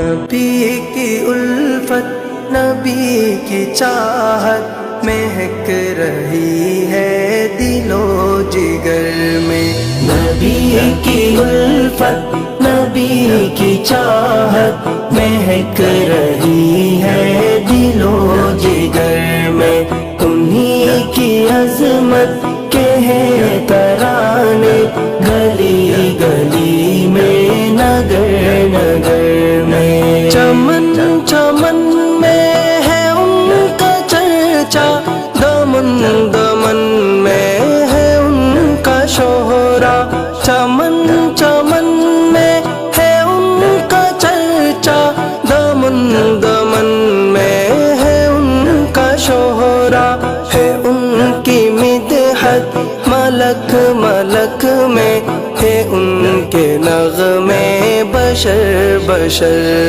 نبی کی الفت نبی کی چاہت مہک رہی ہے دل و جگر میں، نبی کی الفت نبی کی چاہت مہک رہی ہے دل و جگر میں، انہی کی عظمت کے ہیں ترانے گلی گلی میں نگر نگر میں، چمن چمن میں ہے ان کا چرچا، دمن دمن میں ہے ان کا شہرا، چمن چمن میں ہے ان کا چرچا، دمن دمن میں ہے ان کا شہرا، ہے ان کی مدحت ملک ملک میں، ہے ان کے نغمے بشر بشر